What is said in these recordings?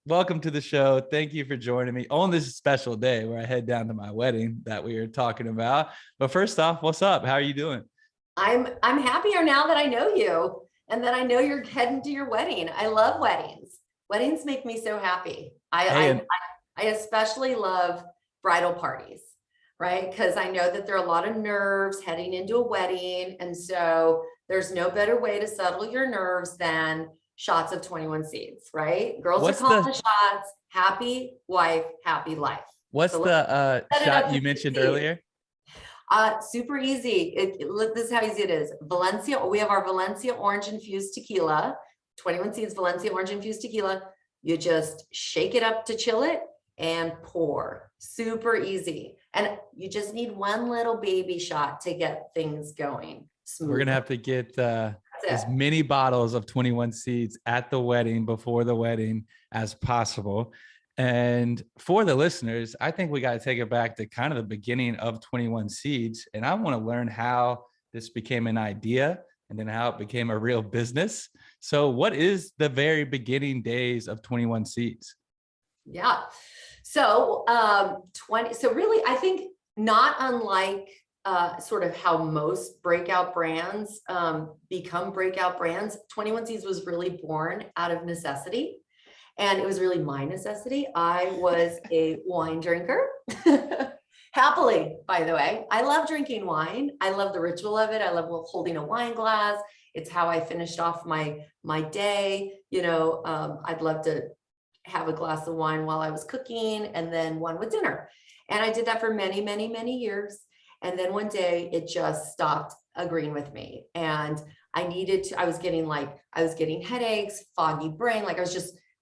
welcome to the show. Thank you for joining me on this special day where I head down to my wedding that we were talking about. But first off, what's up? How are you doing? I'm happier now that I know you and that I know you're heading to your wedding. I love weddings. Weddings make me so happy. Hey, I especially love bridal parties, right? Because I know that there are a lot of nerves heading into a wedding. And so there's no better way to settle your nerves than shots of 21 Seeds, right? Girls are what's calling the the shots. Happy wife, happy life. what's So let's the set it shot up you to mentioned succeed. earlier? Super easy. This is how easy it is. Valencia, we have our Valencia orange infused tequila, 21 Seeds Valencia orange infused tequila. You just shake it up to chill it and pour. Super easy. And you just need one little baby shot to get things going smooth. We're gonna have to get as it. many bottles of 21 Seeds at the wedding before the wedding as possible. And for the listeners, I think we got to take it back to kind of the beginning of 21 Seeds. And I want to learn how this became an idea and then how it became a real business. So what is the very beginning days of 21 Seeds? Yeah. So so really, I think not unlike sort of how most breakout brands become breakout brands, 21 Seeds was really born out of necessity. And it was really my necessity. I was a wine drinker. Happily, by the way. I love drinking wine. I love the ritual of it. I love holding a wine glass. It's how I finished off my day. I'd love to have a glass of wine while I was cooking and then one with dinner. And I did that for many, many, many years. And then one day it just stopped agreeing with me. And I was getting headaches, foggy brain. Like I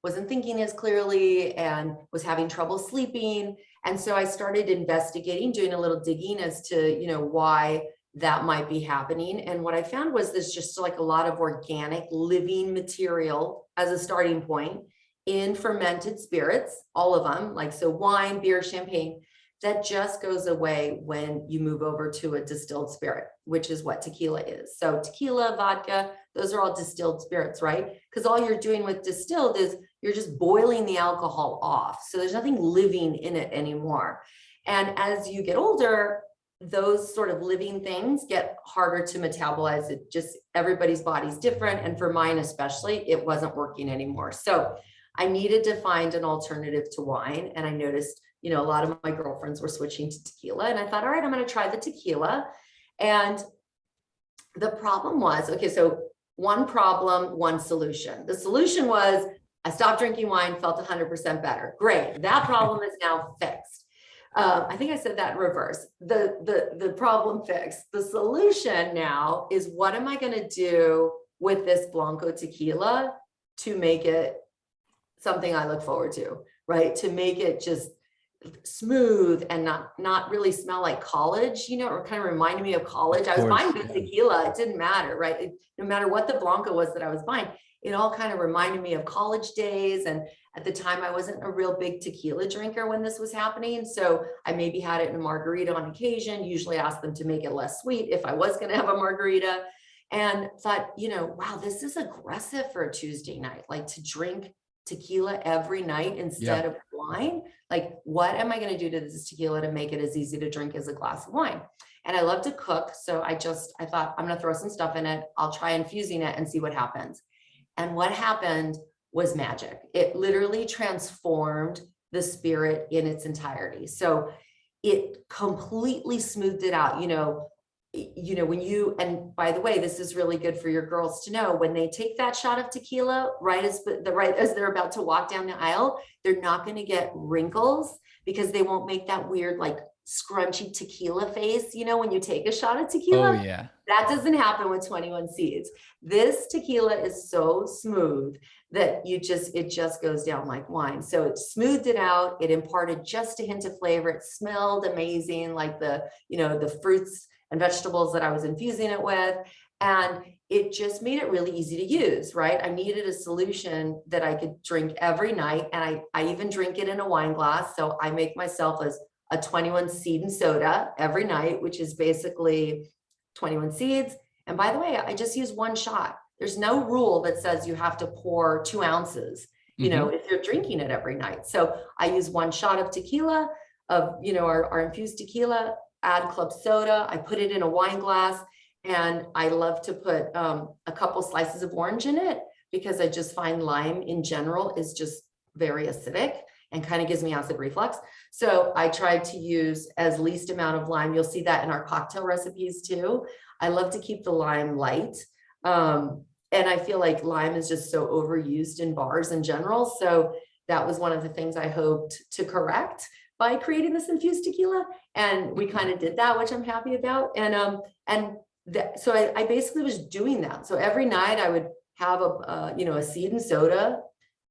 wasn't thinking as clearly and was having trouble sleeping. And so I started investigating, doing a little digging as to, why that might be happening. And what I found was there's just like a lot of organic living material as a starting point in fermented spirits, all of them, like so wine, beer, champagne, that just goes away when you move over to a distilled spirit, which is what tequila is. So tequila, vodka, those are all distilled spirits, right? Because all you're doing with distilled is you're just boiling the alcohol off. So there's nothing living in it anymore. And as you get older, those sort of living things get harder to metabolize. It just, everybody's body's different. And for mine especially, it wasn't working anymore. So I needed to find an alternative to wine. And I noticed, a lot of my girlfriends were switching to tequila. And I thought, all right, I'm going to try the tequila. And the problem was, okay, so one problem, one solution. The solution was I stopped drinking wine, felt 100% better. Great. That problem is now fixed. I think I said that in reverse. The problem fixed. The solution now is what am I going to do with this Blanco tequila to make it something I look forward to, right? To make it just smooth and not really smell like college, or kind of reminded me of college. I was buying good tequila. It didn't matter, right? No matter what the Blanco was that I was buying, it all kind of reminded me of college days. And at the time I wasn't a real big tequila drinker when this was happening. So I maybe had it in a margarita on occasion, usually asked them to make it less sweet if I was going to have a margarita, and thought, wow, this is aggressive for a Tuesday night, like to drink tequila every night instead of wine. Like, what am I going to do to this tequila to make it as easy to drink as a glass of wine? And I love to cook. So I thought I'm going to throw some stuff in it. I'll try infusing it and see what happens. And what happened was magic. It literally transformed the spirit in its entirety. So it completely smoothed it out. And by the way, this is really good for your girls to know, when they take that shot of tequila, right as they're about to walk down the aisle, they're not going to get wrinkles because they won't make that weird, like scrunchy tequila face, when you take a shot of tequila. Oh yeah. That doesn't happen with 21 Seeds. This tequila is so smooth that it just goes down like wine. So it smoothed it out. It imparted just a hint of flavor. It smelled amazing, like the fruits and vegetables that I was infusing it with. And it just made it really easy to use, right? I needed a solution that I could drink every night. And I even drink it in a wine glass. So I make myself a 21 seed and soda every night, which is basically 21 seeds. And by the way, I just use one shot. There's no rule that says you have to pour 2 ounces. you know, if you're drinking it every night. So I use 1 shot of tequila, of, you know, our infused tequila, add club soda. I put it in a wine glass, and I love to put a couple slices of orange in it, because I just find lime in general is just very acidic and kind of gives me acid reflux. So I try to use as least amount of lime. You'll see that in our cocktail recipes too. I love to keep the lime light. And I feel like lime is just so overused in bars in general. So that was one of the things I hoped to correct by creating this infused tequila. And we kind of did that, which I'm happy about. So I basically was doing that. So every night I would have a seed and soda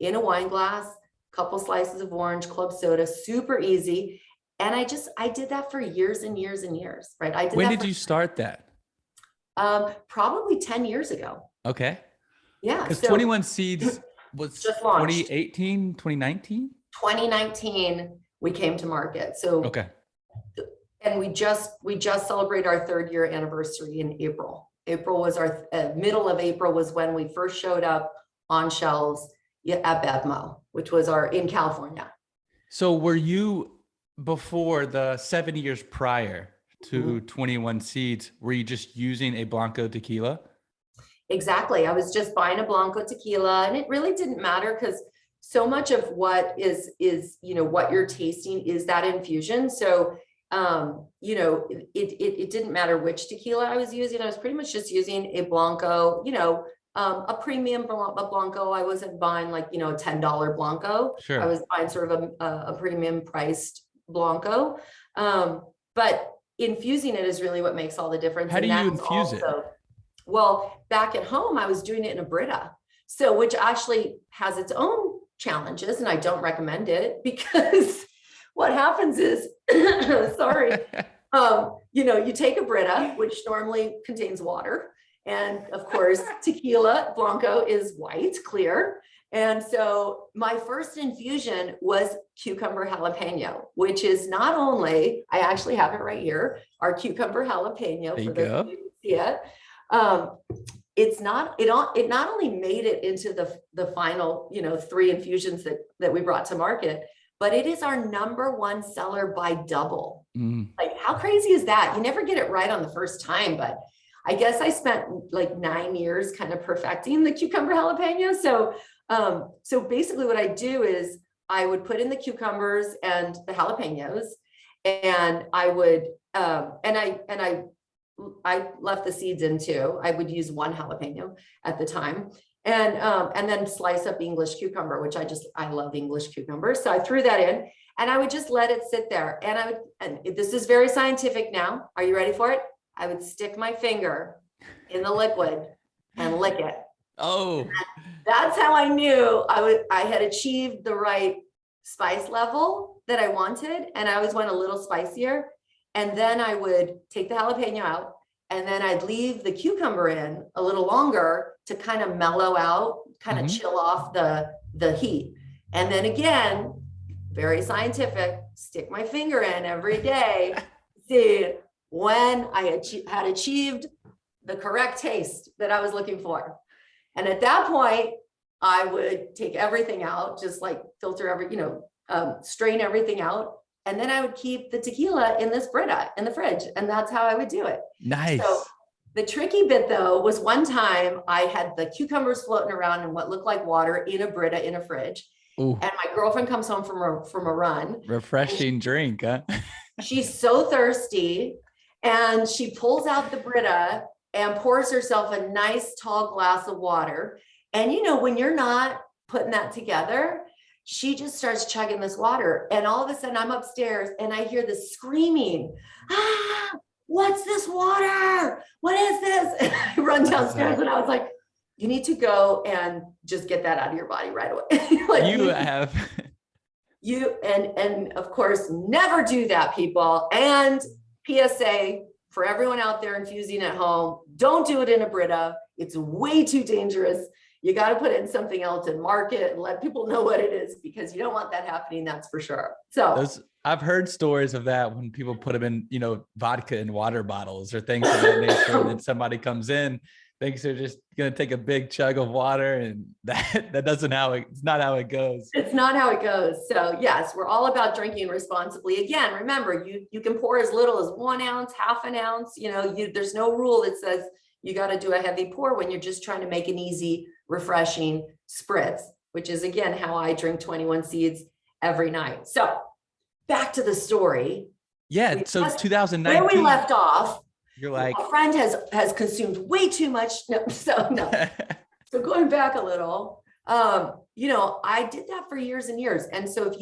in a wine glass, couple slices of orange, club soda, super easy. And I did that for years and years and years, right? When did you start that? Probably 10 years ago. Okay. Yeah. Because So 21 Seeds was just launched. 2018, 2019? 2019, we came to market. So, Okay. and we just celebrated our 3rd year anniversary in April. April was our middle of April was when we first showed up on shelves at BevMo, which was in California. So were you, before the 7 years prior to 21 Seeds, were you just using a Blanco tequila? Exactly. I was just buying a Blanco tequila, and it really didn't matter, because so much of what is, you know, what you're tasting is that infusion. So, you know, it didn't matter which tequila I was using. I was pretty much just using a Blanco, you know, a premium Blanco. I wasn't buying like, you know, a $10 Blanco. Sure. I was buying sort of a premium priced Blanco. But infusing it is really what makes all the difference. How do you infuse it? Well, back at home, I was doing it in a Brita. So, which actually has its own challenges, and I don't recommend it, because what happens is, sorry, you know, you take a Brita, which normally contains water. And of course, tequila Blanco is white, clear. And so my first infusion was cucumber jalapeno, which is not only, I actually have it right here, our cucumber jalapeno, for those of you who see it. It not only made it into the final, you know, 3 infusions that we brought to market, but it is our #1 seller by double. Like, how crazy is that? You never get it right on the first time, but I guess I spent like 9 years kind of perfecting the cucumber jalapeno. So basically what I do is I would put in the cucumbers and the jalapenos, and I would, I left the seeds in too. I would use 1 jalapeno at the time, and then slice up English cucumber, which I love English cucumber. So I threw that in, and I would just let it sit there. And this is very scientific now. Are you ready for it? I would stick my finger in the liquid and lick it. Oh, that's how I knew I had achieved the right spice level that I wanted. And I always went a little spicier. And then I would take the jalapeno out, and then I'd leave the cucumber in a little longer to kind of mellow out, kind of chill off the heat. And then again, very scientific, stick my finger in every day, see when I had achieved the correct taste that I was looking for. And at that point, I would take everything out, just like filter strain everything out. And then I would keep the tequila in this Brita in the fridge. And that's how I would do it. Nice. So the tricky bit though, was one time I had the cucumbers floating around in what looked like water in a Brita in a fridge. Ooh. And my girlfriend comes home from a run. Refreshing drink, huh? She's so thirsty, and she pulls out the Brita and pours herself a nice tall glass of water. And you know, when you're not putting that together, she just starts chugging this water. And all of a sudden I'm upstairs and I hear this screaming, what's this water? What is this? And I run downstairs and I was like, you need to go and just get that out of your body right away. And of course, never do that, people. And PSA for everyone out there infusing at home, don't do it in a Brita. It's way too dangerous. You got to put it in something else and mark it and let people know what it is, because you don't want that happening. That's for sure. So I've heard stories of that when people put them in, vodka in water bottles or things of that nature. And then somebody comes in thinks they're just gonna take a big chug of water, and that doesn't it's not how it goes. It's not how it goes. So yes, we're all about drinking responsibly. Again, remember, you can pour as little as 1 ounce, half an ounce. There's no rule that says you got to do a heavy pour when you're just trying to make an easy, refreshing spritz, which is again how I drink 21 Seeds every night. So back to the story. Yeah. So 2019. Where we left off. You're like, a friend has consumed way too much. No. So going back a little, I did that for years and years. And so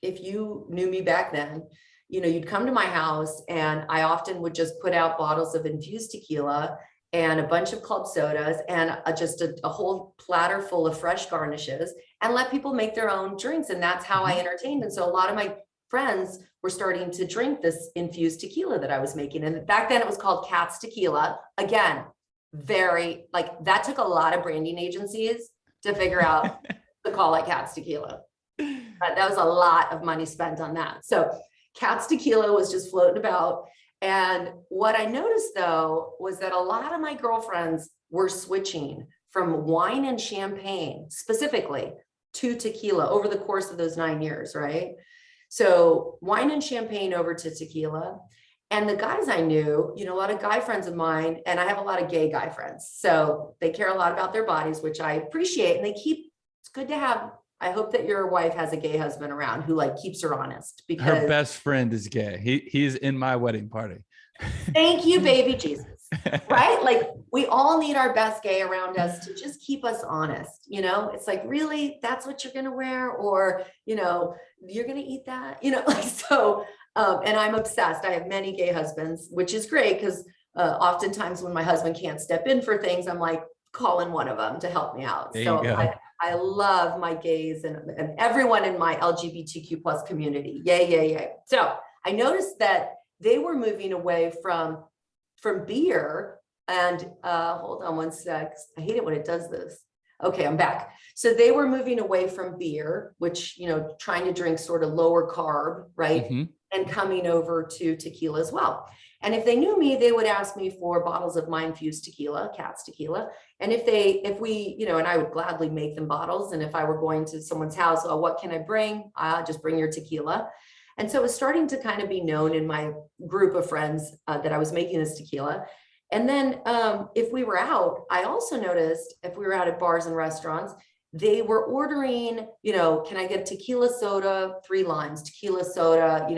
if you knew me back then, you'd come to my house and I often would just put out bottles of infused tequila and a bunch of club sodas and just a whole platter full of fresh garnishes and let people make their own drinks. And that's how I entertained. And so a lot of my friends were starting to drink this infused tequila that I was making. And back then it was called Kat's Tequila. Again, that took a lot of branding agencies to figure out to call it Kat's Tequila. But that was a lot of money spent on that. So Kat's Tequila was just floating about. And what I noticed though, was that a lot of my girlfriends were switching from wine and champagne specifically to tequila over the course of those 9 years, right? So wine and champagne over to tequila. And the guys I knew, a lot of guy friends of mine, and I have a lot of gay guy friends. So they care a lot about their bodies, which I appreciate. And it's good to have, I hope that your wife has a gay husband around who keeps her honest, because her best friend is gay. He's in my wedding party. Thank you, baby Jesus. Right? We all need our best gay around us to just keep us honest. It's really, that's what you're going to wear, or, you're going to eat that, so, and I'm obsessed. I have many gay husbands, which is great because oftentimes when my husband can't step in for things, I'm calling one of them to help me out. There So you go. I love my gays and everyone in my LGBTQ plus community. Yay. So I noticed that they were moving away from beer and hold on one sec. I hate it when it does this. Okay, I'm back. So they were moving away from beer, which, trying to drink sort of lower carb, right? And coming over to tequila as well. And if they knew me, they would ask me for bottles of my infused tequila, Kat's Tequila. And if we, and I would gladly make them bottles. And if I were going to someone's house, oh, what can I bring? I'll just bring your tequila. And so it was starting to kind of be known in my group of friends that I was making this tequila. And then if we were out, I also noticed if we were out at bars and restaurants, they were ordering, can I get tequila soda, 3 limes, tequila soda,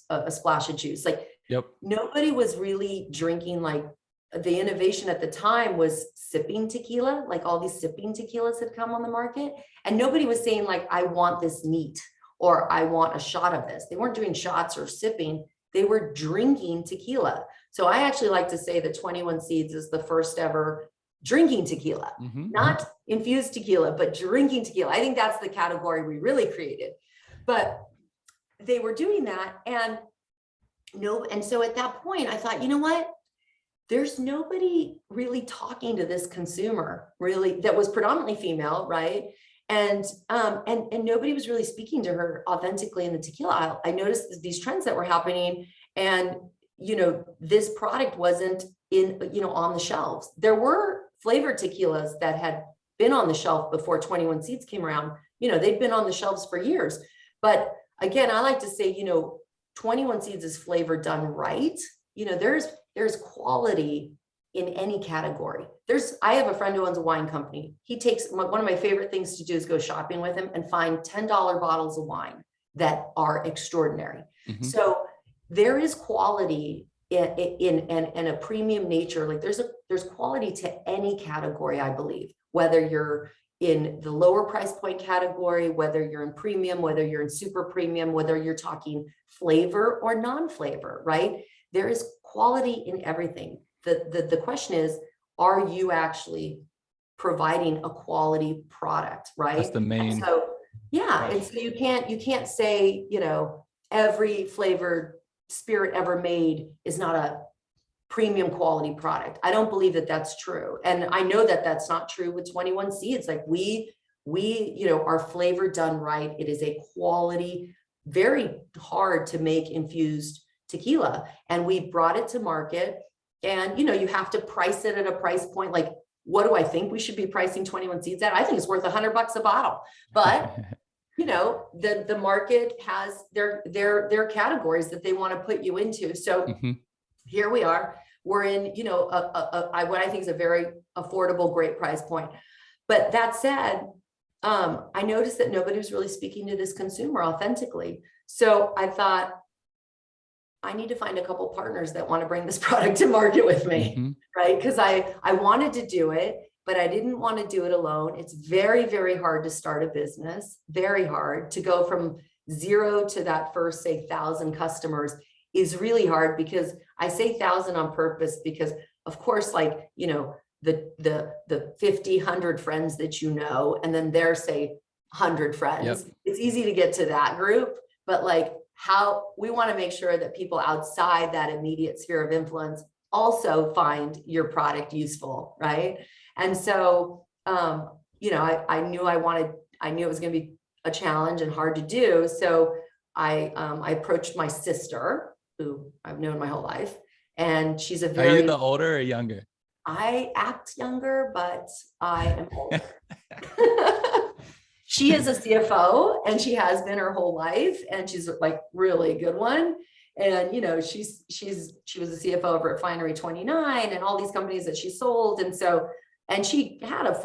a splash of juice. Yep. Nobody was really drinking. The innovation at the time was sipping tequila, all these sipping tequilas had come on the market. And nobody was saying I want this neat, or I want a shot of this. They weren't doing shots or sipping. They were drinking tequila. So I actually like to say that 21 Seeds is the first ever drinking tequila, not infused tequila, but drinking tequila. I think that's the category we really created. But they were doing that. And so at that point, I thought, you know what? There's nobody really talking to this consumer really that was predominantly female, right? And nobody was really speaking to her authentically in the tequila aisle. I noticed these trends that were happening, and this product wasn't on the shelves. There were flavored tequilas that had been on the shelf before 21 Seeds came around. They'd been on the shelves for years. But again, I like to say, 21 Seeds is flavor done right. There's quality in any category. I have a friend who owns a wine company. He takes, one of my favorite things to do is go shopping with him and find $10 bottles of wine that are extraordinary. So there is quality in a premium nature. There's quality to any category, I believe, whether you're in the lower price point category, whether you're in premium, whether you're in super premium, whether you're talking flavor or non-flavor, right? There is quality in everything. The question is, are you actually providing a quality product, right? That's the main. And so, yeah. And so you can't say, every flavored spirit ever made is not a premium quality product. I don't believe that that's true. And I know that that's not true with 21 Seeds. We our flavor done right. It is a quality, very hard to make infused tequila. And we brought it to market, and, you have to price it at a price point. what do I think we should be pricing 21 Seeds at? I think it's worth $100 a bottle, but you know, the market has their categories that they want to put you into. So here we are, we're in, you know, what I think is a very affordable, great price point. But that said, I noticed that nobody was really speaking to this consumer authentically. So I thought, I need to find a couple partners that want to bring this product to market with me, right? Because I wanted to do it, but I didn't want to do it alone. It's very, very hard to start a business, very hard to go from 0 to that first, say, 1,000 customers is really hard, because I say 1,000 on purpose, because of course, like, you know, the 50, 100 friends that you know, and then their, say, 100 friends, it's easy to get to that group, but like, how we want to make sure that people outside that immediate sphere of influence also find your product useful, right? And so, you know, I knew it was going to be a challenge and hard to do. So I approached my sister, who I've known my whole life, and she's a very— Are you the older or younger? I act younger, but I am older. She is a CFO, and she has been her whole life, and she's like really a good one. And, you know, she was a CFO of Refinery 29 and all these companies that she sold. And so, and she had a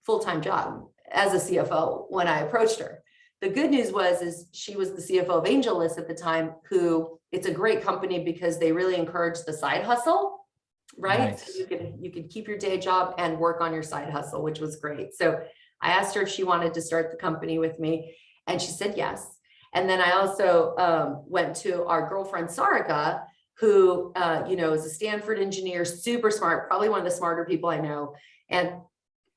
full-time job as a CFO when I approached her. The good news is she was the CFO of AngelList at the time, who, it's a great company because they really encourage the side hustle, right? Nice. So you could keep your day job and work on your side hustle, which was great. So I asked her if she wanted to start the company with me, and she said yes. And then I also went to our girlfriend, Sarika, who, you know, is a Stanford engineer, super smart, probably one of the smarter people I know. And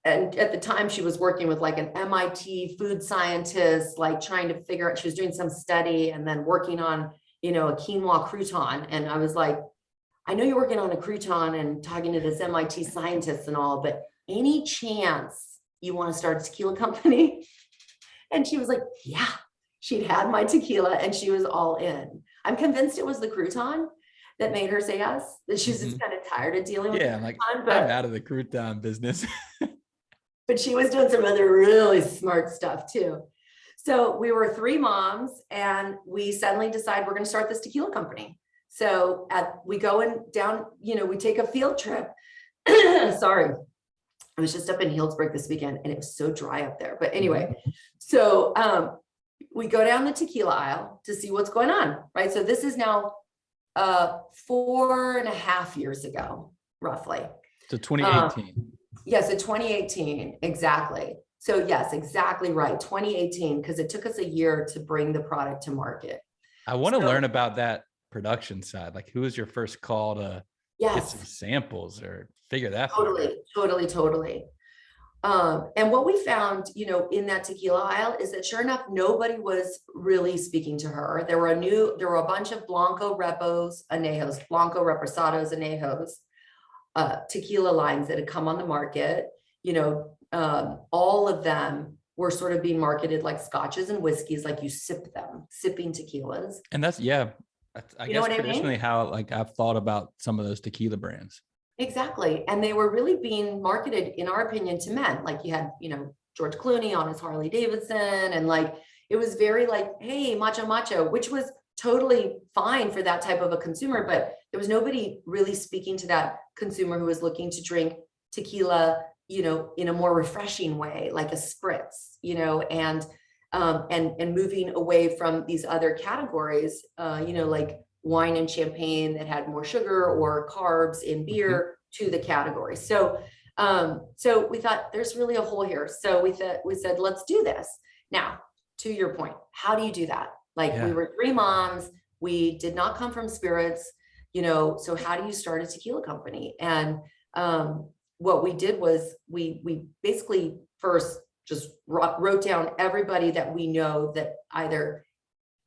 at the time she was working with like an MIT food scientist, like trying to figure out, she was doing some study and then working on, you know, a quinoa crouton. And I was like, I know you're working on a crouton and talking to this MIT scientist and all, but any chance you want to start a tequila company? And she was like, yeah. She'd had my tequila and she was all in. I'm convinced it was the crouton that made her say yes, that she's just kind of tired of dealing with I'm like, I'm out of the crouton business. But she was doing some other really smart stuff too. So we were 3 moms, and we suddenly decide we're going to start this tequila company. So we go down, you know, we take a field trip. Sorry. I was just up in Healdsburg this weekend and it was so dry up there. But anyway, so we go down the tequila aisle to see what's going on, right? So this is now 4.5 years ago, roughly. So 2018. Yes, so 2018, exactly. So yes, exactly right, 2018, because it took us a year to bring the product to market. I want to learn about that production side. Like, who was your first call to get some samples or figure that out? Totally. And what we found, you know, in that tequila aisle is that sure enough, nobody was really speaking to her. There were a bunch of Blanco Reposados, Anejos, tequila lines that had come on the market. You know, all of them were sort of being marketed like scotches and whiskeys, like you sip them, sipping tequilas. And that's, I guess traditionally how like I've thought about some of those tequila brands. Exactly. And they were really being marketed, in our opinion, to men. Like you had, you know, George Clooney on his Harley Davidson, and like, it was very like, hey, macho, which was totally fine for that type of a consumer, but there was nobody really speaking to that consumer who was looking to drink tequila, you know, in a more refreshing way, like a spritz, you know, and moving away from these other categories, you know, like wine and champagne that had more sugar or carbs in beer to the category. So, so we thought there's really a hole here. So we said, let's do this. Now, to your point, how do you do that? Like we were 3 moms, we did not come from spirits, you know, so how do you start a tequila company? And what we did was we basically first just wrote down everybody that we know that either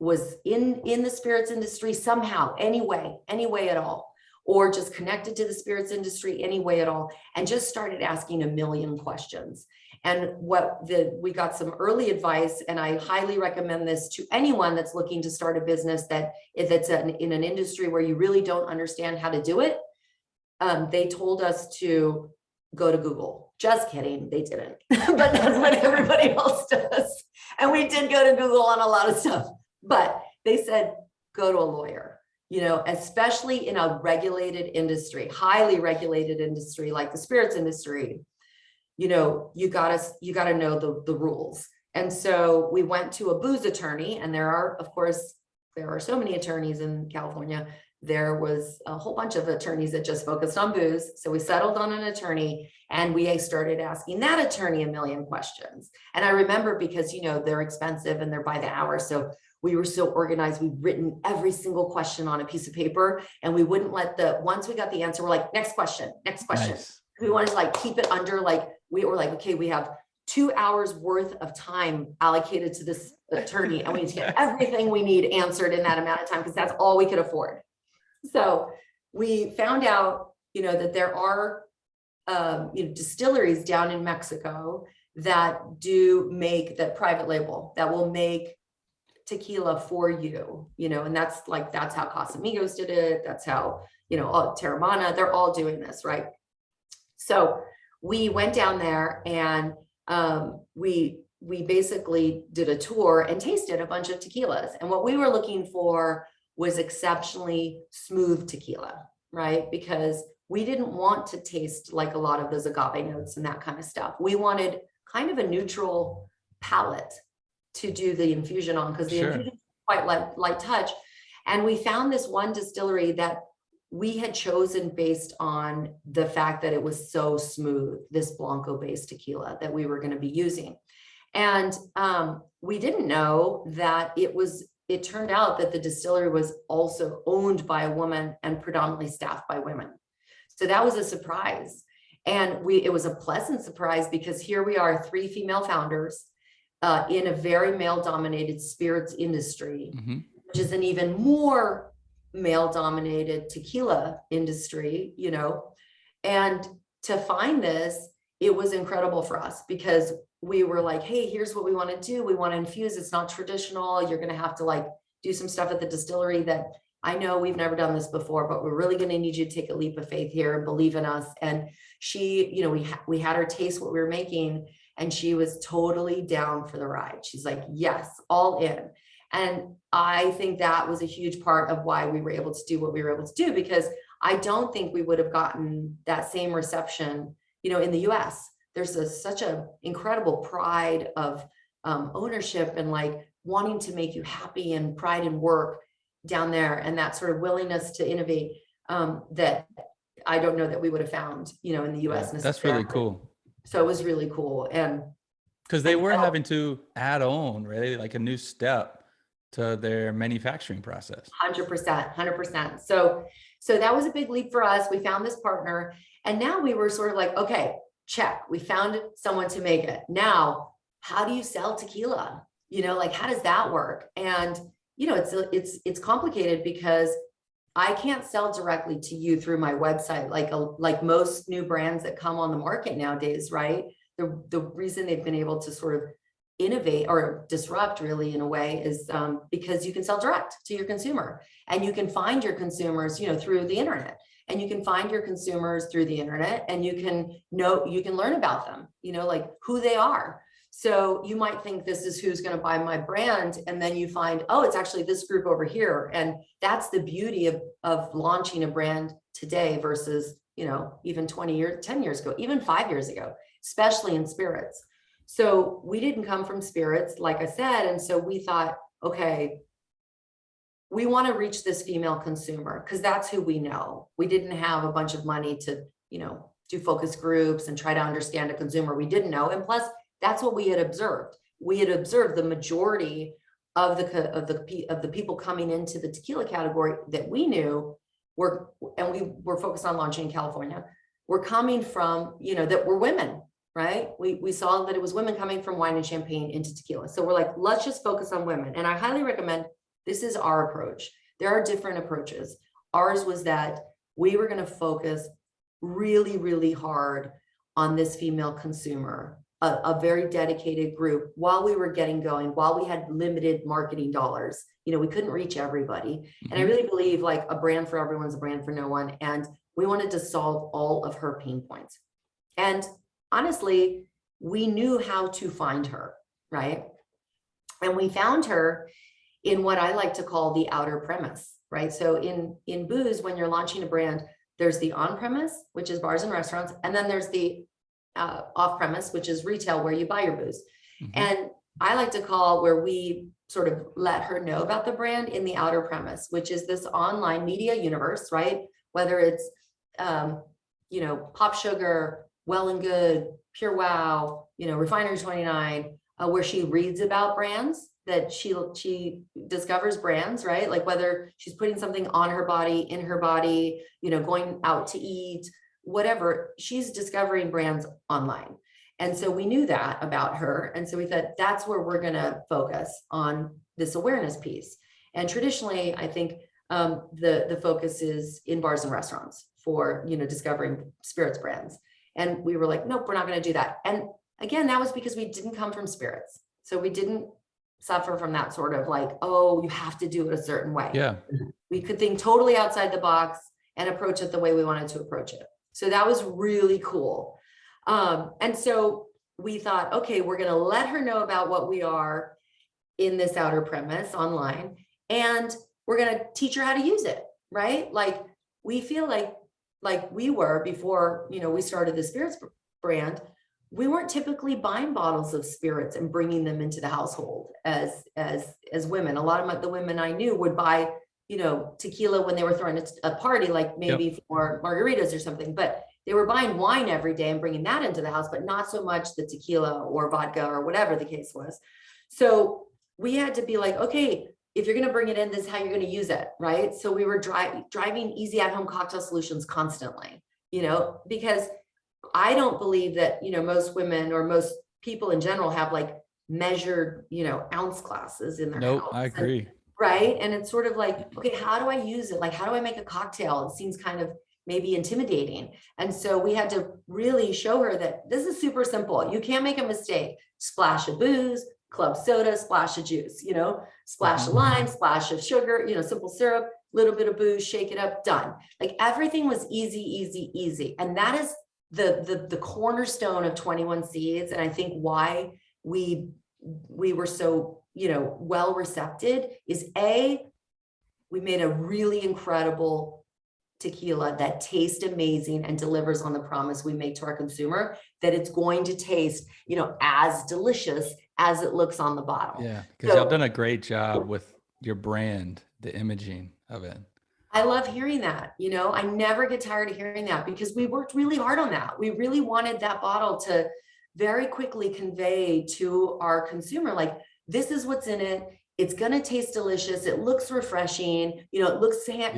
was in the spirits industry somehow, any way at all, or just connected to the spirits industry any way at all, and just started asking a million questions. And we got some early advice, and I highly recommend this to anyone that's looking to start a business that if it's in an industry where you really don't understand how to do it. They told us to go to Google, Just kidding, they didn't. But that's what everybody else does. And we did go to Google on a lot of stuff, but they said, go to a lawyer, you know, especially in a regulated industry, highly regulated industry, like the spirits industry, you know, you gotta know the rules. And so we went to a booze attorney, and there are, of course, there are so many attorneys in California. There was a whole bunch of attorneys that just focused on booze. So we settled on an attorney, and we started asking that attorney a million questions. And I remember, because, you know, they're expensive and they're by the hour. So we were so organized. We'd written every single question on a piece of paper, and we wouldn't let once we got the answer, we're like, next question, next question. Nice. We wanted to like keep it under, like, we were like, okay, we have 2 hours worth of time allocated to this attorney, and we need to get everything we need answered in that amount of time, because that's all we could afford. So we found out, you know, that there are distilleries down in Mexico that do make that private label, that will make tequila for you, you know, and that's how Casamigos did it. That's how, you know, Terramana, they're all doing this, right? So we went down there, and we basically did a tour and tasted a bunch of tequilas. And what we were looking for was exceptionally smooth tequila, right? Because we didn't want to taste like a lot of those agave notes and that kind of stuff. We wanted kind of a neutral palate to do the infusion on, because the infusion is quite light touch. And we found this one distillery that we had chosen based on the fact that it was so smooth, this Blanco based tequila that we were going to be using. And we didn't know that it turned out that the distillery was also owned by a woman and predominantly staffed by women. So that was a surprise. And it was a pleasant surprise, because here we are, 3 female founders in a very male dominated spirits industry, which is an even more male dominated tequila industry, you know. And to find this, it was incredible for us, because we were like, hey, here's what we want to do. We want to infuse. It's not traditional. You're going to have to like do some stuff at the distillery that I know we've never done this before, but we're really going to need you to take a leap of faith here and believe in us. And she, you know, we had her taste what we were making, and she was totally down for the ride. She's like, yes, all in. And I think that was a huge part of why we were able to do what we were able to do, because I don't think we would have gotten that same reception, you know, in the US. There's such an incredible pride of ownership and like wanting to make you happy, and pride in work down there, and that sort of willingness to innovate that I don't know that we would have found, you know, in the US. Yeah, that's really cool. So it was really cool. And because they were having to add on, right, like a new step to their manufacturing process. 100%. So that was a big leap for us. We found this partner, and now we were sort of like, okay, check. We found someone to make it. Now, how do you sell tequila? You know, like, how does that work? And, you know, it's complicated, because I can't sell directly to you through my website, like most new brands that come on the market nowadays, right? The reason they've been able to sort of innovate or disrupt, really, in a way, is because you can sell direct to your consumer, and you can find your consumers, you know, through the internet. And you can find your consumers through the internet, and you can learn about them, you know, like who they are. So you might think this is who's going to buy my brand, and then you find, oh, it's actually this group over here. And that's the beauty of launching a brand today versus, you know, even 10 years ago, even 5 years ago, especially in spirits. So we didn't come from spirits, like I said. And so we thought, okay, we want to reach this female consumer, because that's who we know. We didn't have a bunch of money to, you know, do focus groups and try to understand a consumer we didn't know. And plus, that's what we had observed. We had observed the majority of the people coming into the tequila category that we knew were, and we were focused on launching in California, were coming from, you know, that were women, right? We saw that it was women coming from wine and champagne into tequila. So we're like, let's just focus on women. And I highly recommend, this is our approach. There are different approaches. Ours was that we were going to focus really, really hard on this female consumer, a very dedicated group, while we were getting going, while we had limited marketing dollars. You know, we couldn't reach everybody. And I really believe like a brand for everyone is a brand for no one. And we wanted to solve all of her pain points. And honestly, we knew how to find her, right? And we found her in what I like to call the outer premise, right? So in booze, when you're launching a brand, there's the on premise, which is bars and restaurants, and then there's the off premise, which is retail, where you buy your booze. And I like to call where we sort of let her know about the brand in the outer premise, which is this online media universe, right? Whether it's, you know, Pop Sugar, Well and Good, Pure Wow, you know, Refinery 29, where she reads about brands, that she discovers brands, right? Like whether she's putting something on her body, in her body, you know, going out to eat, whatever, she's discovering brands online. And so we knew that about her. And so we thought that's where we're going to focus on this awareness piece. And traditionally, I think the focus is in bars and restaurants for, you know, discovering spirits brands. And we were like, nope, we're not going to do that. And again, that was because we didn't come from spirits. So we didn't suffer from that sort of like, oh, you have to do it a certain way. Yeah. We could think totally outside the box and approach it the way we wanted to approach it. So that was really cool. And so we thought, okay, we're going to let her know about what we are in this outer premise online, and we're going to teach her how to use it, right? Like we feel like we were before, you know, we started the spirits brand. We weren't typically buying bottles of spirits and bringing them into the household as women. A lot of the women I knew would buy, you know, tequila when they were throwing a party, like maybe for margaritas or something, but they were buying wine every day and bringing that into the house, but not so much the tequila or vodka or whatever the case was. So we had to be like, okay, if you're going to bring it in, this is how you're going to use it, right? So we were driving easy at home cocktail solutions constantly, you know, because I don't believe that, you know, most women or most people in general have like measured, you know, ounce glasses in their house. I agree. And, right. And it's sort of like, okay, how do I use it? Like, how do I make a cocktail? It seems kind of maybe intimidating. And so we had to really show her that this is super simple. You can't make a mistake. Splash of booze, club soda, splash of juice, you know, splash of lime, splash of sugar, you know, simple syrup, little bit of booze, shake it up, done. Like everything was easy, easy, easy. And that is the cornerstone of 21 Seeds. And I think why we were so, you know, well recepted is we made a really incredible tequila that tastes amazing and delivers on the promise we make to our consumer, that it's going to taste, you know, as delicious as it looks on the bottle. Yeah, because y'all done a great job with your brand, the imaging of it. I love hearing that. You know, I never get tired of hearing that because we worked really hard on that. We really wanted that bottle to very quickly convey to our consumer, like, this is what's in it. It's going to taste delicious. It looks refreshing. You know, it looks like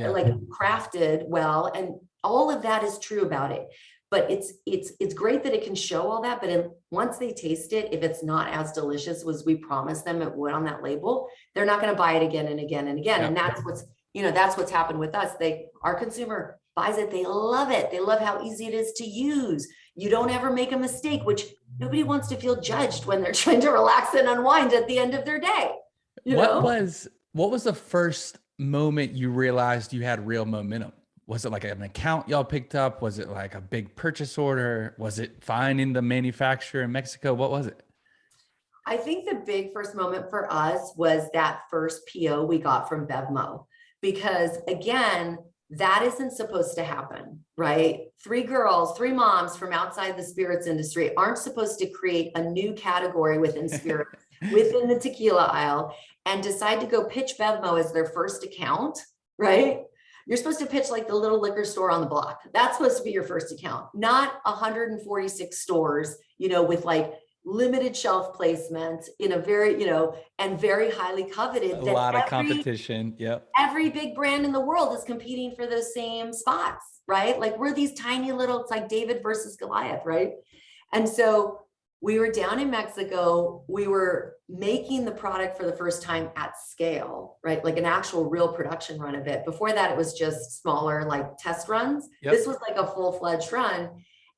crafted well. And all of that is true about it. But it's great that it can show all that. But once they taste it, if it's not as delicious as we promised them it would on that label, they're not going to buy it again and again and again. And that's what's happened with us. Our consumer buys it. They love it. They love how easy it is to use. You don't ever make a mistake, which nobody wants to feel judged when they're trying to relax and unwind at the end of their day. What was the first moment you realized you had real momentum? Was it like an account y'all picked up? Was it like a big purchase order? Was it finding the manufacturer in Mexico? What was it? I think the big first moment for us was that first PO we got from Bevmo, because again, that isn't supposed to happen, right? 3 girls, 3 moms from outside the spirits industry aren't supposed to create a new category within spirits, within the tequila aisle, and decide to go pitch Bevmo as their first account, right? You're supposed to pitch like the little liquor store on the block. That's supposed to be your first account, not 146 stores, you know, with like limited shelf placement in a very, you know, and very highly coveted. A lot of competition. Yep. Every big brand in the world is competing for those same spots, right? Like we're these tiny little, it's like David versus Goliath, right? And so we were down in Mexico. We were making the product for the first time at scale, right? Like an actual real production run of it. Before that, it was just smaller, like test runs. Yep. This was like a full-fledged run.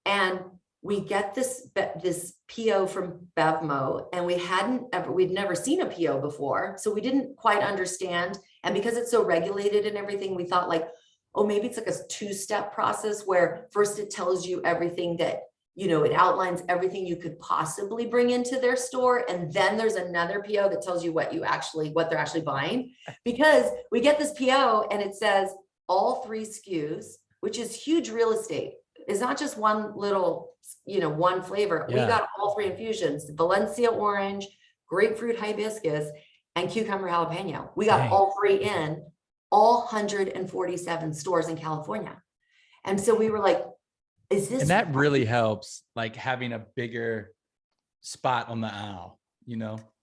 And we get this PO from Bevmo, and we'd never seen a PO before. So we didn't quite understand. And because it's so regulated and everything, we thought like, oh, maybe it's like a 2-step process where first it tells you everything that it outlines everything you could possibly bring into their store. And then there's another PO that tells you what they're actually buying, because we get this PO and it says all 3 SKUs, which is huge real estate. It's not just one little, one flavor. Yeah. We got all 3 infusions: Valencia orange, grapefruit hibiscus, and cucumber jalapeno. We got all 3 in all 147 stores in California. And so we were like, is this? And that really helps, like having a bigger spot on the aisle,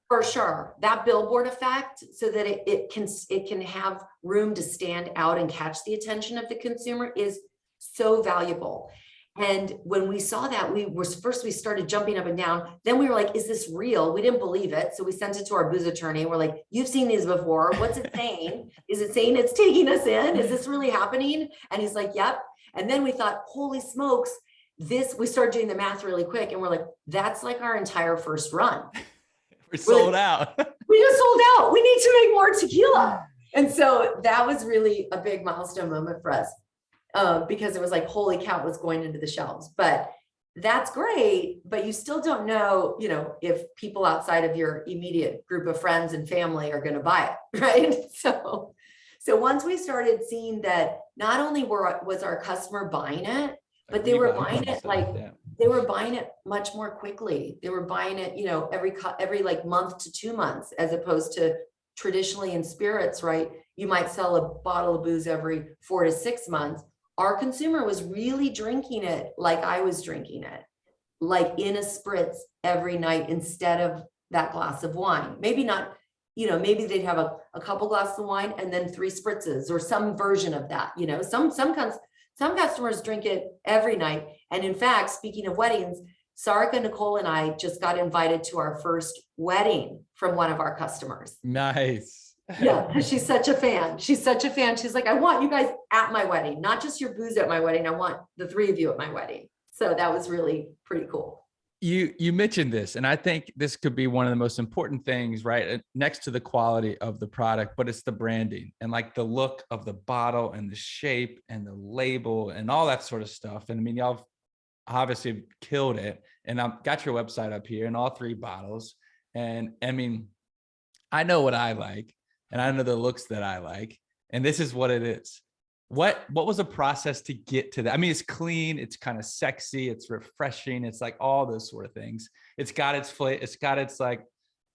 For sure. That billboard effect, so that it can have room to stand out and catch the attention of the consumer, is so valuable. And when we saw that, we started jumping up and down. Then we were like, is this real? We didn't believe it. So we sent it to our booze attorney. We're like, you've seen these before. What's it saying? Is it saying it's taking us in? Is this really happening? And he's like, yep. And then we thought, holy smokes, we started doing the math really quick. And we're like, that's like our entire first run. We're sold out. We just sold out. We need to make more tequila. And so that was really a big milestone moment for us. Because it was like, holy cow, what's going into the shelves. But that's great, but you still don't know, if people outside of your immediate group of friends and family are going to buy it, right? So once we started seeing that, not only was our customer buying it, but they were buying it they were buying it much more quickly. They were buying it, every like month to 2 months, as opposed to traditionally in spirits, right? You might sell a bottle of booze every 4 to 6 months. Our consumer was really drinking it like I was drinking it, like in a spritz every night instead of that glass of wine. Maybe not, maybe they'd have a couple glasses of wine and then 3 spritzes or some version of that. Some customers drink it every night. And in fact, speaking of weddings, Sarika, Nicole, and I just got invited to our first wedding from one of our customers. Nice. Yeah, she's such a fan. She's like, I want you guys at my wedding, not just your booze at my wedding. I want the 3 of you at my wedding. So that was really pretty cool. You mentioned this, and I think this could be one of the most important things, right? Next to the quality of the product, but it's the branding and like the look of the bottle and the shape and the label and all that sort of stuff. And I mean, y'all obviously killed it. And I've got your website up here and all 3 bottles. And I mean, I know what I like. And I know the looks that I like, and this is what it is. What was the process to get to that? I mean, it's clean, it's kind of sexy, it's refreshing, it's like all those sort of things. It's got its like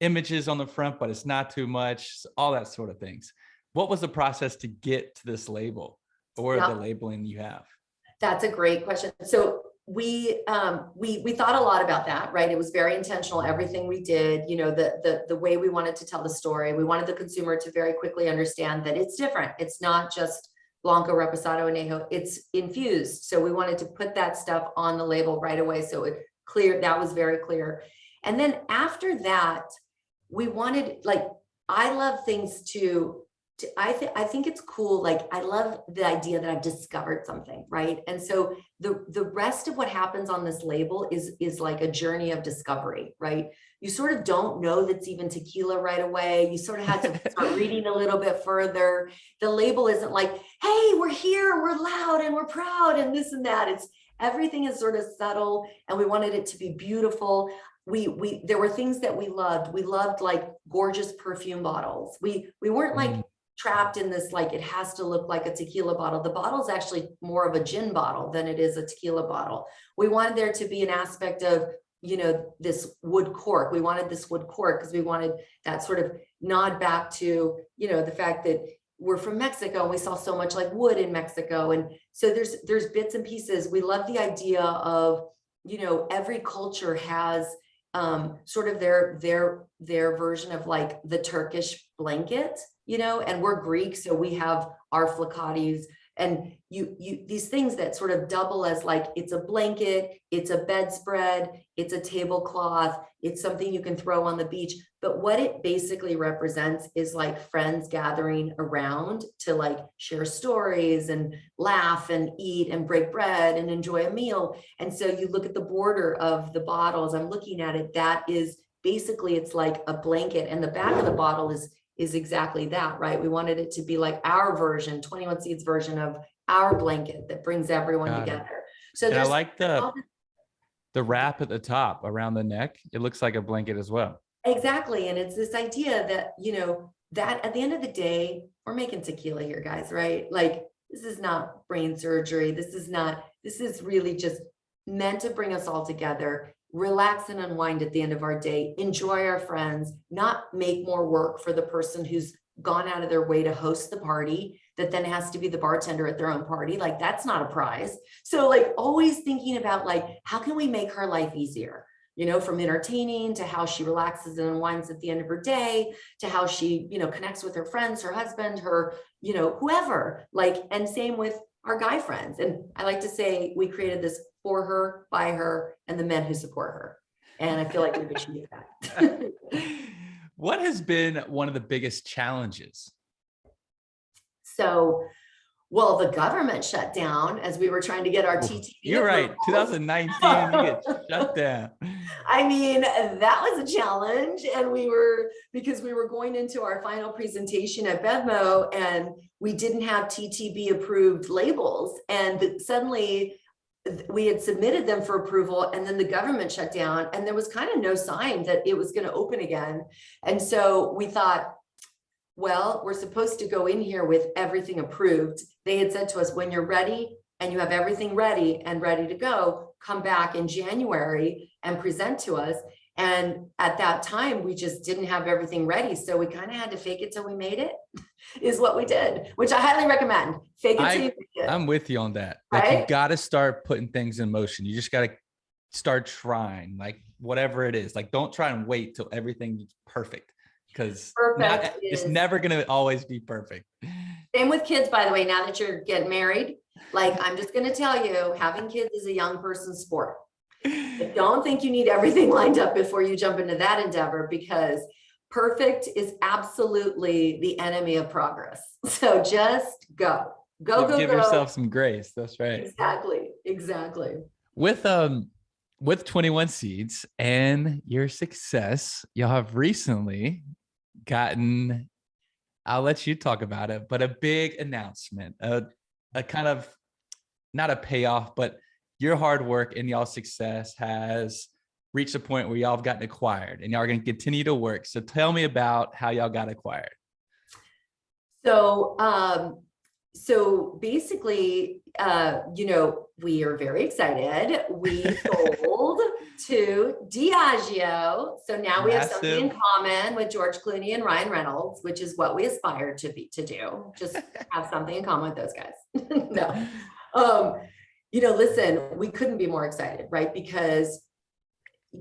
images on the front, but it's not too much, all that sort of things. What was the process to get to this label or the labeling you have? That's a great question. So we thought a lot about that, right? It was very intentional. Everything we did, the way we wanted to tell the story, we wanted the consumer to very quickly understand that it's different. It's not just Blanco, Reposado, Añejo, it's infused. So we wanted to put that stuff on the label right away. So that was very clear. And then after that, we wanted, like, I love things I think it's cool. Like, I love the idea that I've discovered something, right? And so the rest of what happens on this label is like a journey of discovery, right? You sort of don't know that's even tequila right away. You sort of have to start reading a little bit further. The label isn't like, hey, we're here, we're loud and we're proud and this and that. Everything is sort of subtle, and we wanted it to be beautiful. There were things that we loved. We loved like gorgeous perfume bottles. We weren't like trapped in this, like, it has to look like a tequila bottle. The bottle is actually more of a gin bottle than it is a tequila bottle. We wanted there to be an aspect of, this wood cork. We wanted this wood cork because we wanted that sort of nod back to, the fact that we're from Mexico and we saw so much like wood in Mexico. And so there's bits and pieces. We love the idea of, every culture has sort of their version of like the Turkish blanket, and we're Greek, so we have our flakatis, and these things that sort of double as like, it's a blanket, it's a bedspread, it's a tablecloth, it's something you can throw on the beach. But what it basically represents is like friends gathering around to like share stories and laugh and eat and break bread and enjoy a meal. And so you look at the border of the bottles, I'm looking at it, that is basically, it's like a blanket, and the back of the bottle is exactly that, right? We wanted it to be like our version, 21Seeds version of our blanket that brings everyone together. So I like The wrap at the top around the neck, it looks like a blanket as well. Exactly. And it's this idea that, that at the end of the day, we're making tequila here, guys, right? Like, this is not brain surgery. This is really just meant to bring us all together, relax and unwind at the end of our day, enjoy our friends, not make more work for the person who's gone out of their way to host the party that then has to be the bartender at their own party. Like, that's not a prize. So like, always thinking about like, how can we make her life easier? From entertaining to how she relaxes and unwinds at the end of her day, to how she, connects with her friends, her husband, her, whoever, like, and same with our guy friends. And I like to say we created this for her, by her, and the men who support her. And I feel like we should do that. What has been one of the biggest challenges? So, well, the government shut down as we were trying to get our TTB. You're right. 2019, you get shut down. I mean, that was a challenge. And because we were going into our final presentation at BevMo and we didn't have TTB approved labels. And suddenly we had submitted them for approval and then the government shut down and there was kind of no sign that it was going to open again. And so we thought, well, we're supposed to go in here with everything approved. They had said to us, when you're ready and you have everything ready and ready to go, come back in January and present to us. And at that time, we just didn't have everything ready. So we kind of had to fake it till we made it, is what we did, which I highly recommend. Fake it till you make it. I'm with you on that. Like, right? You got to start putting things in motion. You just got to start trying, like whatever it is. Like, don't try and wait till everything's perfect, because it's never going to always be perfect. Same with kids, by the way, now that you're getting married, like, I'm just going to tell you, having kids is a young person's sport. I don't think you need everything lined up before you jump into that endeavor, because perfect is absolutely the enemy of progress. So just go. Give yourself some grace. That's right. Exactly. With 21 Seeds and your success, y'all have recently gotten, I'll let you talk about it, but a big announcement, a kind of, not a payoff, but your hard work and y'all's success has reached a point where y'all have gotten acquired and y'all are going to continue to work. So tell me about how y'all got acquired. So basically, we are very excited. We sold to Diageo. So now we have something in common with George Clooney and Ryan Reynolds, which is what we aspire to do. Just have something in common with those guys. No. Listen, we couldn't be more excited, right? Because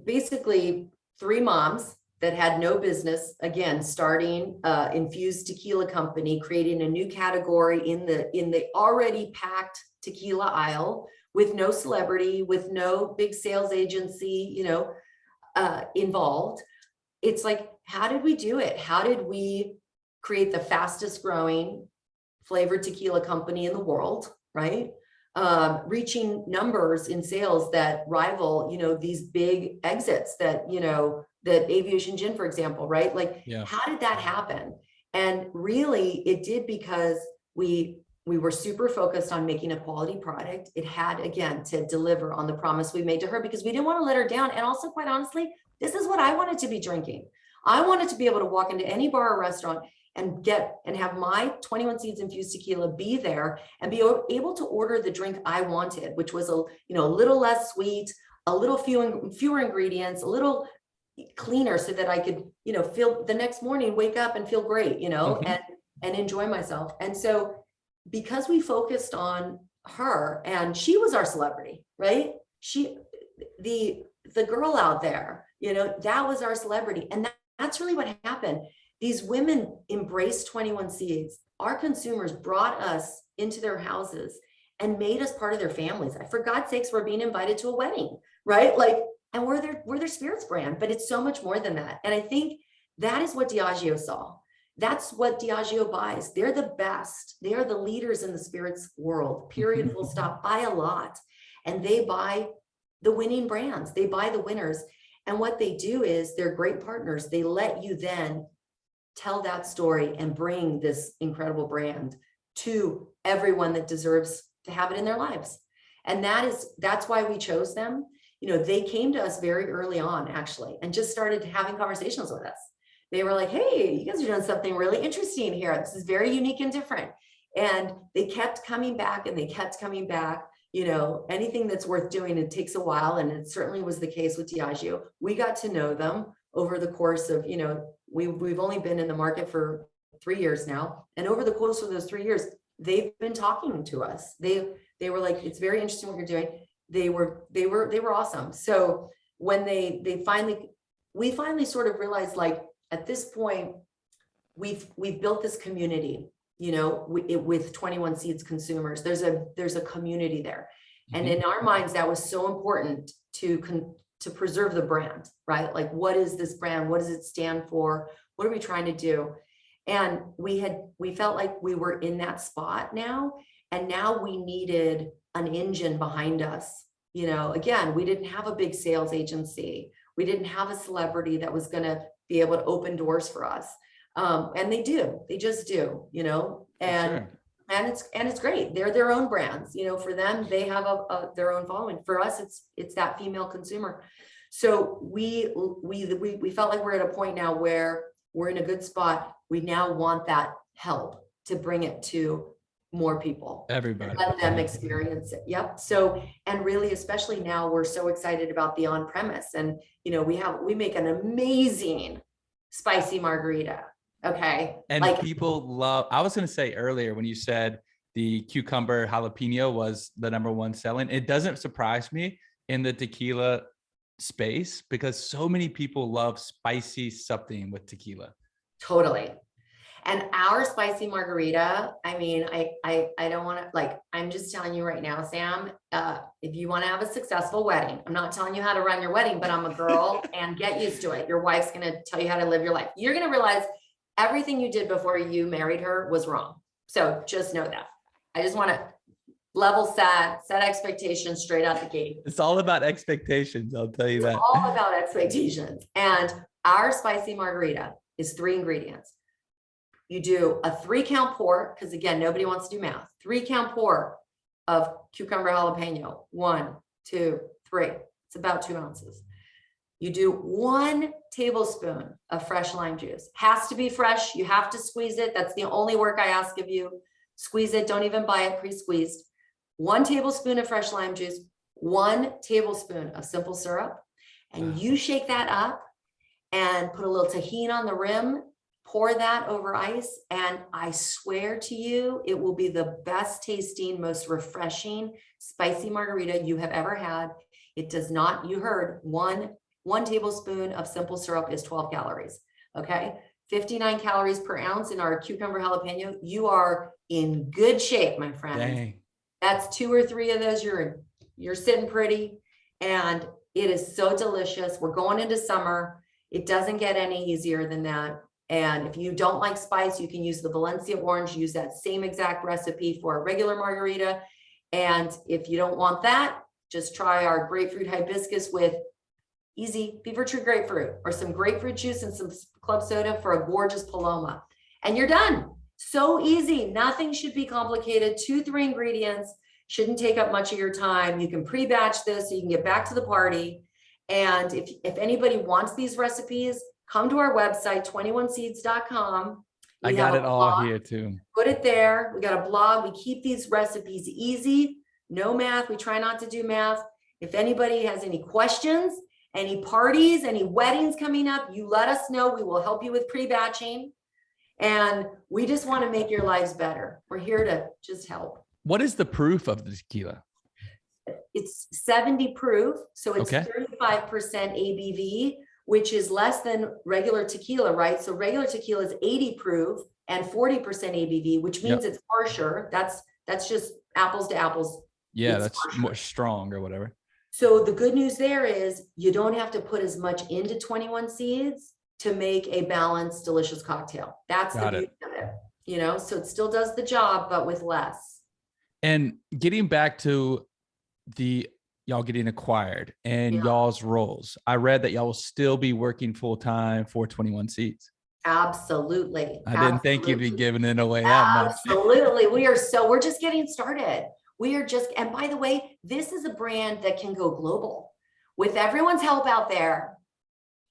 basically 3 moms that had no business, again, starting infused tequila company, creating a new category in the already packed tequila aisle with no celebrity, with no big sales agency, involved. It's like, how did we do it? How did we create the fastest growing flavored tequila company in the world, right? Reaching numbers in sales that rival, these big exits that, that Aviation Gin, for example, right? Like, How did that happen? And really it did because we were super focused on making a quality product. It had, again, to deliver on the promise we made to her, because we didn't want to let her down. And also, quite honestly, this is what I wanted to be drinking. I wanted to be able to walk into any bar or restaurant and have my 21 Seeds infused tequila be there and be able to order the drink I wanted, which was a little less sweet, a little fewer ingredients, a little cleaner, so that I could, feel the next morning, wake up and feel great, and enjoy myself. And so because we focused on her, and she was our celebrity, right? The girl out there, that was our celebrity. And that's really what happened. These women embraced 21 Seeds. Our consumers brought us into their houses and made us part of their families. For God's sakes, we're being invited to a wedding, right? Like, and we're their spirits brand, but it's so much more than that. And I think that is what Diageo saw. That's what Diageo buys. They're the best. They are the leaders in the spirits world, period, full stop, by a lot. And they buy the winning brands. They buy the winners. And what they do is, they're great partners. They let you then tell that story and bring this incredible brand to everyone that deserves to have it in their lives. And that's why we chose them. they came to us very early on actually, and just started having conversations with us. They were like, hey, you guys are doing something really interesting here. This is very unique and different. And they kept coming back and they kept coming back. Anything that's worth doing, it takes a while. And it certainly was the case with Diageo. We got to know them over the course of, we've only been in the market for 3 years now. And over the course of those 3 years, they've been talking to us. They were like, it's very interesting what you're doing. They were awesome. So when we finally sort of realized, like, at this point, we've built this community, with 21 Seeds consumers. There's a community there. And in our minds, that was so important to preserve the brand, right? Like, what is this brand? What does it stand for? What are we trying to do? And we felt like we were in that spot now. And now we needed an engine behind us. Again, we didn't have a big sales agency. We didn't have a celebrity that was going to be able to open doors for us. And they just do, and, Sure. and it's great. They're their own brands, for them, they have their own following. For us, it's that female consumer. So we felt like we're at a point now where we're in a good spot. We now want that help to bring it to more people. Everybody. Let them experience it. Yep. So, and really, especially now, we're so excited about the on-premise, and we make an amazing spicy margarita. Okay. And like, people love, I was going to say earlier when you said the cucumber jalapeno was the #1 selling, it doesn't surprise me in the tequila space because so many people love spicy something with tequila. totally. And our spicy margarita, I mean, I don't want to, like, I'm just telling you right now, Sam, if you want to have a successful wedding, I'm not telling you how to run your wedding, but I'm a girl and get used to it. Your wife's going to tell you how to live your life. You're going to realize everything you did before you married her was wrong. So just know that. I just want to level set expectations straight out the gate. It's all about expectations. I'll tell you that. It's all about expectations. And our spicy margarita is 3 ingredients. You do a 3-count pour, because again, nobody wants to do math. 3-count pour of cucumber jalapeno. 1, 2, 3. It's about 2 ounces. You do 1 tablespoon of fresh lime juice. Has to be fresh. You have to squeeze it. That's the only work I ask of you. Squeeze it. Don't even buy it pre-squeezed. 1 tablespoon of fresh lime juice. 1 tablespoon of simple syrup. And you shake that up and put a little tahini on the rim. Pour that over ice, and I swear to you, it will be the best tasting, most refreshing, spicy margarita you have ever had. It does not, you heard, one tablespoon of simple syrup is 12 calories, okay? 59 calories per ounce in our cucumber jalapeno. You are in good shape, my friend. Dang. That's 2 or 3 of those, you're sitting pretty, and it is so delicious. We're going into summer. It doesn't get any easier than that. And if you don't like spice, you can use the Valencia orange, use that same exact recipe for a regular margarita. And if you don't want that, just try our grapefruit hibiscus with easy fever tree grapefruit or some grapefruit juice and some club soda for a gorgeous Paloma. And you're done. So easy. Nothing should be complicated. 2-3 ingredients shouldn't take up much of your time. You can pre-batch this so you can get back to the party. And if anybody wants these recipes, come to our website, 21seeds.com. I got it all here too. Put it there. We got a blog. We keep these recipes easy. No math. We try not to do math. If anybody has any questions, any parties, any weddings coming up, you let us know. We will help you with pre-batching. And we just want to make your lives better. We're here to just help. What is the proof of the tequila? It's 70 proof. So it's Okay. 35% ABV, which is less than regular tequila, right? So regular tequila is 80 proof and 40% ABV, which means it's harsher. That's just apples to apples. Yeah, It's that's harsher. more strong or whatever. So the good news there is you don't have to put as much into 21 Seeds to make a balanced, delicious cocktail. That's the Got it. beauty of it, so it still does the job, but with less. And getting back to y'all getting acquired and Yeah. y'all's roles, I read that y'all will still be working full time for 21 Seeds. Absolutely. I didn't think you'd be Absolutely. giving it away that much. Absolutely. We're just getting started. And by the way, this is a brand that can go global. with everyone's help out there,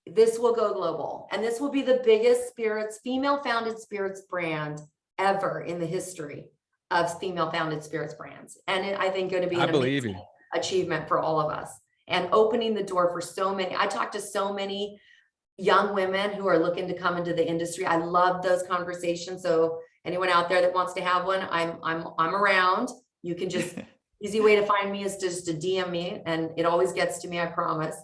this will go global. And this will be the biggest spirits, female founded spirits brand ever in the history of female founded spirits brands. And I think going to be an amazing achievement for all of us, and opening the door for so many. I talked to so many young women who are looking to come into the industry. I love those conversations. So anyone out there that wants to have one, I'm around. You can just, easy way to find me is just to DM me, and it always gets to me, I promise.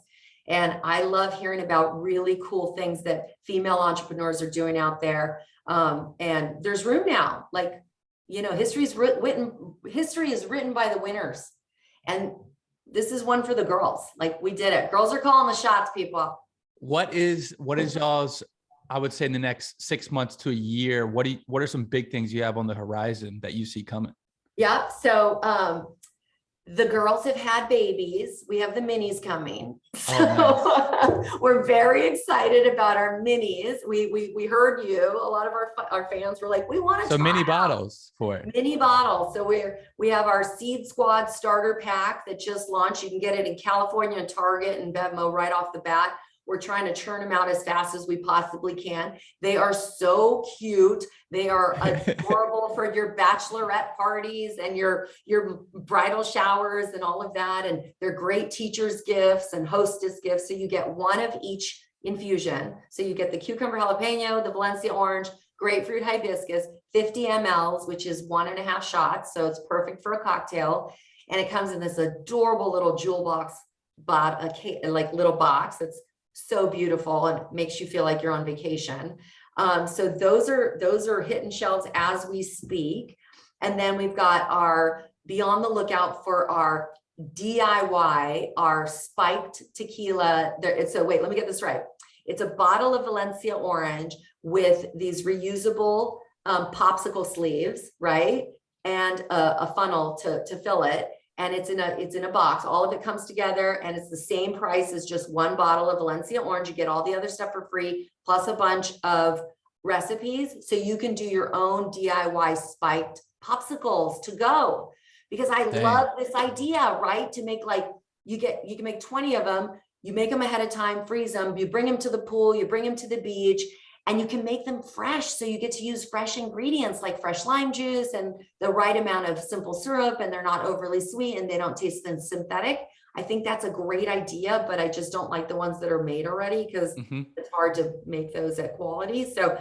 And I love hearing about really cool things that female entrepreneurs are doing out there. And there's room now, like, you know, history is written by the winners. And this is one for the girls. Like, we did it. Girls are calling the shots, people. What is y'all's, I would say, in the next 6 months to a year, what are some big things you have on the horizon that you see coming? Yeah. So, the girls have had babies. We have the minis coming. So nice. We're very excited about our minis. We heard you. A lot of our fans were like, we want to. So mini bottles for it. Mini bottles. So we have our Seed Squad starter pack that just launched. You can get it in California and Target and Bevmo right off the bat. We're trying to churn them out as fast as we possibly can. They are so cute. They are adorable for your bachelorette parties and your bridal showers and all of that. And they're great teachers' gifts and hostess gifts. So you get one of each infusion. So you get the cucumber jalapeno, the Valencia orange, grapefruit hibiscus, 50 mLs, which is 1.5 shots. So it's perfect for a cocktail. And it comes in this adorable little jewel box, like little box that's so beautiful and makes you feel like you're on vacation. So those are hitting shelves as we speak. And then we've got be on the lookout for our DIY, our spiked tequila. Wait, let me get this right. It's a bottle of Valencia orange with these reusable popsicle sleeves, right? And a funnel to fill it. And it's in a box. All of it comes together, and it's the same price as just one bottle of Valencia orange. You get all the other stuff for free, plus a bunch of recipes. So you can do your own DIY spiked popsicles to go. Because I love this idea, right? To make, like, you can make 20 of them, you make them ahead of time, freeze them, you bring them to the pool, you bring them to the beach, and you can make them fresh. So you get to use fresh ingredients like fresh lime juice and the right amount of simple syrup, and they're not overly sweet and they don't taste synthetic. I think that's a great idea, but I just don't like the ones that are made already because it's hard to make those at quality. So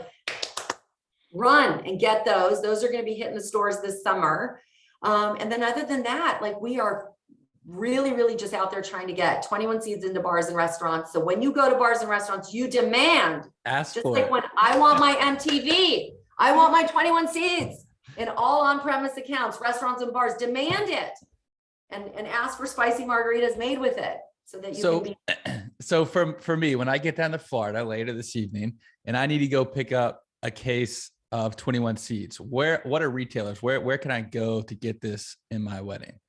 run and get those. Those are going to be hitting the stores this summer. And then other than that, like, we are really just out there trying to get 21 Seeds into bars and restaurants. So when you go to bars and restaurants, you demand, ask just for like it. When I want my MTV, I want my 21 Seeds in all on-premise accounts, restaurants and bars, demand it, and ask for spicy margaritas made with it so that you can be. So for me, when I get down to Florida later this evening and I need to go pick up a case of 21 Seeds, what are retailers? Where can I go to get this in my wedding?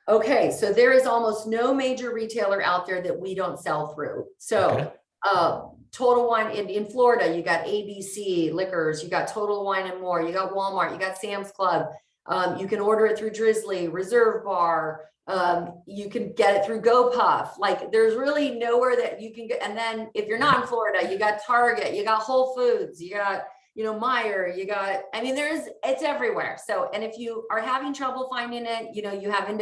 Okay, so there is almost no major retailer out there that we don't sell through. So Total Wine in Florida, you got ABC Liquors, you got Total Wine and More, you got Walmart, you got Sam's Club. You can order it through Drizzly, Reserve Bar. You can get it through GoPuff. Like, there's really nowhere that you can get. And then if you're not in Florida, you got Target, you got Whole Foods, you got, Meijer, it's everywhere. So, and if you are having trouble finding it, you have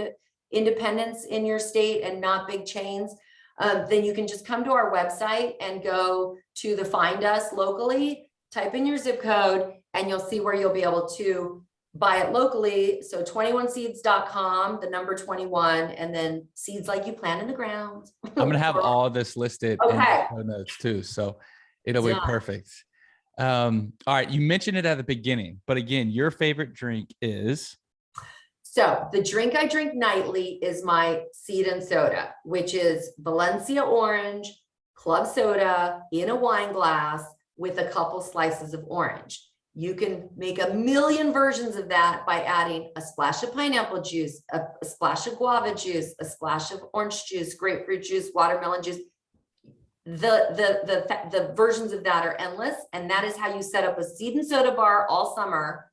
independents in your state and not big chains, then you can just come to our website and go to the Find Us locally, type in your zip code, and you'll see where you'll be able to buy it locally. So 21seeds.com, the number 21, and then seeds like you plant in the ground. I'm going to have all this listed in the show notes too. So it'll be perfect. All right. You mentioned it at the beginning, but again, your favorite drink is? So the drink I drink nightly is my seed and soda, which is Valencia orange, club soda in a wine glass with a couple slices of orange. You can make a million versions of that by adding a splash of pineapple juice, a splash of guava juice, a splash of orange juice, grapefruit juice, watermelon juice. The versions of that are endless. And that is how you set up a seed and soda bar all summer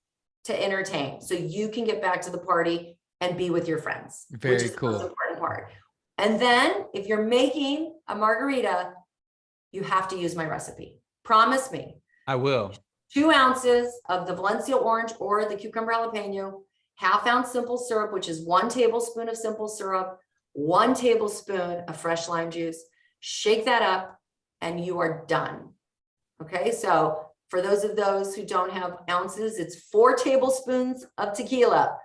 to entertain. So you can get back to the party and be with your friends. Very which is cool. The most important part. And then if you're making a margarita, you have to use my recipe. Promise me. I will. 2 ounces of the Valencia orange or the cucumber jalapeno, half-ounce simple syrup, which is 1 tablespoon of simple syrup, 1 tablespoon of fresh lime juice. Shake that up and you are done. Okay, so for those who don't have ounces, it's 4 tablespoons of tequila,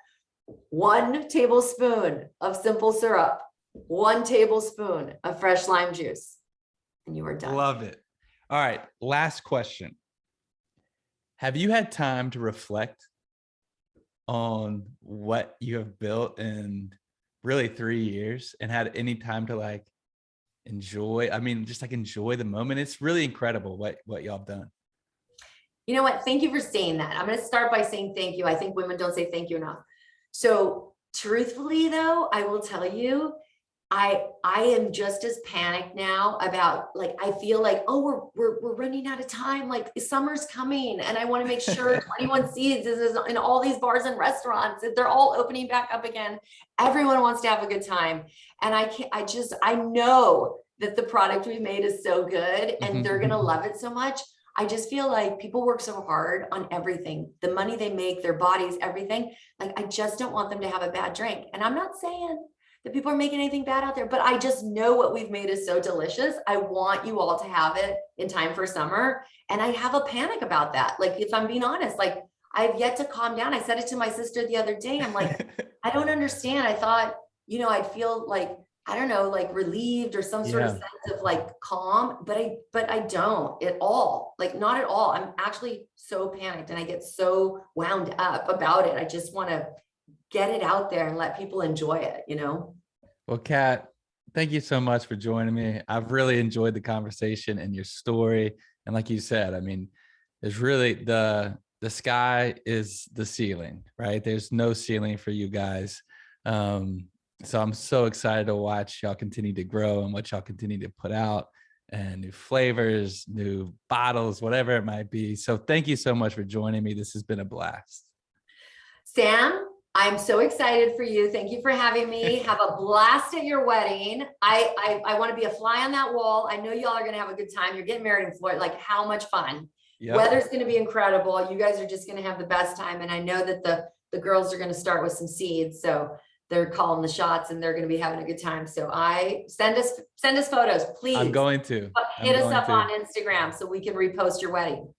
1 tablespoon of simple syrup, 1 tablespoon of fresh lime juice, and you are done. Love it. All right, last question. Have you had time to reflect on what you have built in really 3 years and had any time to like enjoy? I mean, just like enjoy the moment. It's really incredible what y'all have done. You know what? Thank you for saying that. I'm going to start by saying thank you. I think women don't say thank you enough. So truthfully though, I will tell you, I am just as panicked now about, like, I feel like, oh, we're running out of time. Like summer's coming and I want to make sure 21 Seeds is in all these bars and restaurants. They're all opening back up again. Everyone wants to have a good time. And I know that the product we've made is so good and they're going to love it so much. I just feel like people work so hard on everything, the money they make, their bodies, everything. Like, I just don't want them to have a bad drink. And I'm not saying that people are making anything bad out there, but I just know what we've made is so delicious. I want you all to have it in time for summer. And I have a panic about that. Like, if I'm being honest, like, I've yet to calm down. I said it to my sister the other day. I'm like, I don't understand. I thought, I'd feel like, I don't know, like relieved or some sort of sense of like calm, but I don't at all, like not at all. I'm actually so panicked and I get so wound up about it. I just want to get it out there and let people enjoy it, Well, Kat, thank you so much for joining me. I've really enjoyed the conversation and your story. And like you said, I mean, there's really the sky is the ceiling, right? There's no ceiling for you guys. So I'm so excited to watch y'all continue to grow and what y'all continue to put out, and new flavors, new bottles, whatever it might be. So thank you so much for joining me. This has been a blast. Sam, I'm so excited for you. Thank you for having me. Have a blast at your wedding. I want to be a fly on that wall. I know y'all are going to have a good time. You're getting married in Florida. Like, how much fun. Yep. Weather's going to be incredible. You guys are just going to have the best time. And I know that the girls are going to start with some seeds. So they're calling the shots and they're going to be having a good time. So send us photos, please. I'm going to hit us up on Instagram so we can repost your wedding.